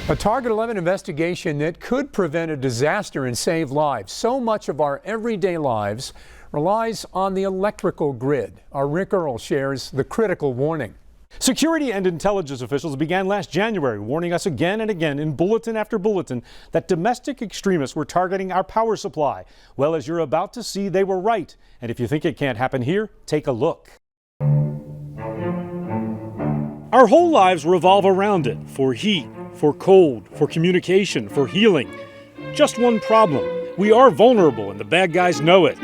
A Target 11 investigation that could prevent a disaster and save lives. So much of our everyday lives relies on the electrical grid. Our Rick Earl shares the critical warning. Security and intelligence officials began last January warning us again and again in bulletin after bulletin that domestic extremists were targeting our power supply. Well, as you're about to see, they were right. And if you think it can't happen here, take a look. Our whole lives revolve around it, for heat, for cold, for communication, for healing. Just one problem. We are vulnerable and the bad guys know it.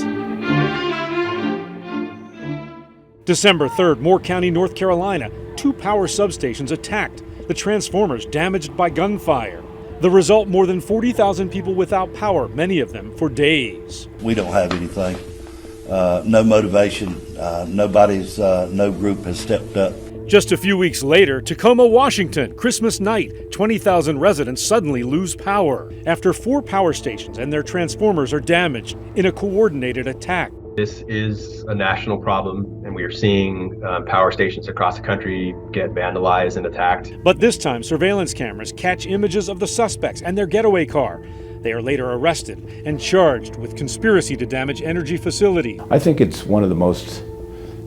December 3rd, Moore County, North Carolina. 2 power substations attacked. The transformers damaged by gunfire. The result, more than 40,000 people without power, many of them for days. We don't have anything. No motivation. No group has stepped up. Just a few weeks later, Tacoma, Washington, Christmas night, 20,000 residents suddenly lose power after 4 power stations and their transformers are damaged in a coordinated attack. This is a national problem, and we are seeing power stations across the country get vandalized and attacked. But this time, surveillance cameras catch images of the suspects and their getaway car. They are later arrested and charged with conspiracy to damage energy facility. I think it's one of the most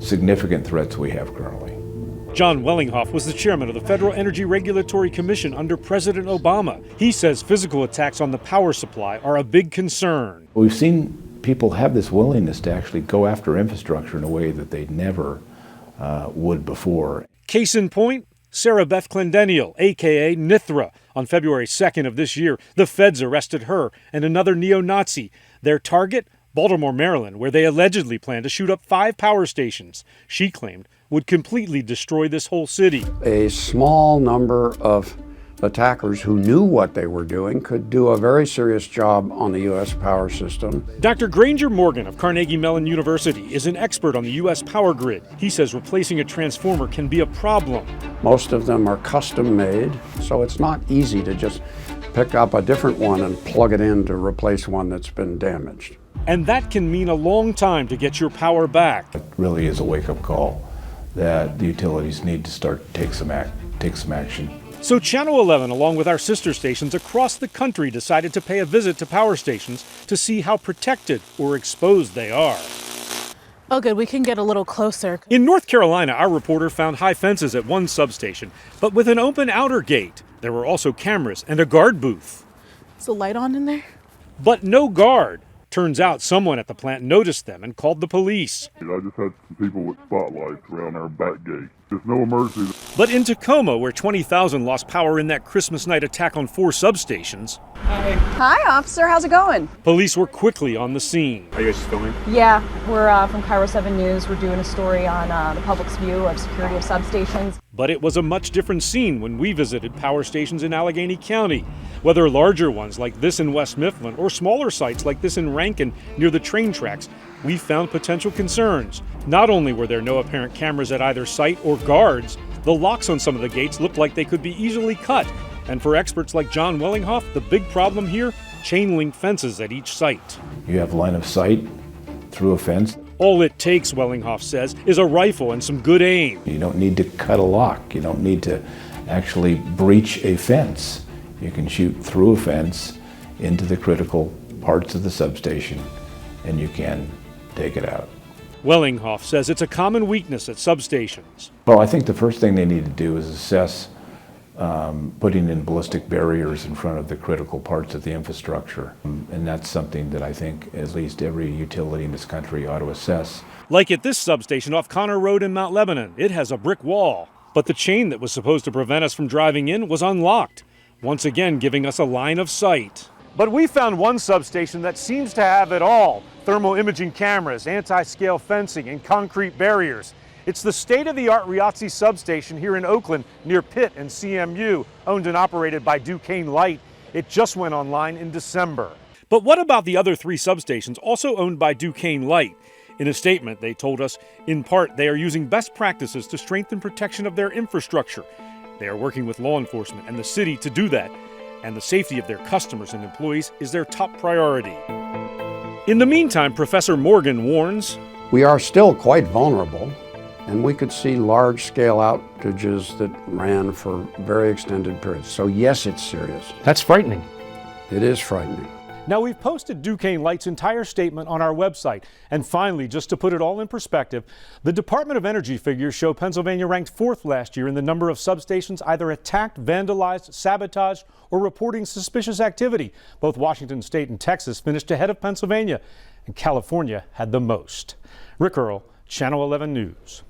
significant threats we have currently. John Wellinghoff was the chairman of the Federal Energy Regulatory Commission under President Obama. He says physical attacks on the power supply are a big concern. We've seen people have this willingness to actually go after infrastructure in a way that they never would before. Case in point, Sarah Beth Clendeniel, a.k.a. Nithra. On February 2nd of this year, the feds arrested her and another neo-Nazi. Their target, Baltimore, Maryland, where they allegedly planned to shoot up 5 power stations. She claimed would completely destroy this whole city. A small number of attackers who knew what they were doing could do a very serious job on the U.S. power system. Dr. Granger Morgan of Carnegie Mellon University is an expert on the U.S. power grid. He says replacing a transformer can be a problem. Most of them are custom made, so it's not easy to just pick up a different one and plug it in to replace one that's been damaged. And that can mean a long time to get your power back. It really is a wake-up call that the utilities need to take some action. So Channel 11, along with our sister stations across the country, decided to pay a visit to power stations to see how protected or exposed they are. Oh good, we can get a little closer. In North Carolina, our reporter found high fences at one substation, but with an open outer gate. There were also cameras and a guard booth. Is the light on in there? But no guard. Turns out someone at the plant noticed them and called the police. I just had some people with spotlights around our back gate. There's no emergency. But in Tacoma, where 20,000 lost power in that Christmas night attack on 4 substations. Hi, officer. How's it going? Police were quickly on the scene. Are you guys filming? Yeah, we're from Cairo 7 News. We're doing a story on the public's view of security of substations. But it was a much different scene when we visited power stations in Allegheny County. Whether larger ones like this in West Mifflin or smaller sites like this in Rankin near the train tracks, we found potential concerns. Not only were there no apparent cameras at either site or guards, the locks on some of the gates looked like they could be easily cut. And for experts like John Wellinghoff, the big problem here, chain link fences at each site. You have line of sight through a fence. All it takes, Wellinghoff says, is a rifle and some good aim. You don't need to cut a lock. You don't need to actually breach a fence. You can shoot through a fence into the critical parts of the substation, and you can take it out. Wellinghoff says it's a common weakness at substations. Well, I think the first thing they need to do is assess putting in ballistic barriers in front of the critical parts of the infrastructure. And that's something that I think at least every utility in this country ought to assess. Like at this substation off Connor Road in Mount Lebanon, it has a brick wall. But the chain that was supposed to prevent us from driving in was unlocked, once again giving us a line of sight. But we found one substation that seems to have it all: thermal imaging cameras, anti-scale fencing, and concrete barriers. It's the state-of-the-art Riazzi substation here in Oakland near Pitt and CMU, owned and operated by Duquesne Light. It just went online in December. But what about the other 3 substations also owned by Duquesne Light? In a statement, they told us, in part, they are using best practices to strengthen protection of their infrastructure. They are working with law enforcement and the city to do that, and the safety of their customers and employees is their top priority. In the meantime, Professor Morgan warns, We are still quite vulnerable. And we could see large-scale outages that ran for very extended periods. So yes, it's serious. That's frightening. It is frightening. Now, we've posted Duquesne Light's entire statement on our website. And finally, just to put it all in perspective, the Department of Energy figures show Pennsylvania ranked 4th last year in the number of substations either attacked, vandalized, sabotaged, or reporting suspicious activity. Both Washington State and Texas finished ahead of Pennsylvania, and California had the most. Rick Earl, Channel 11 News.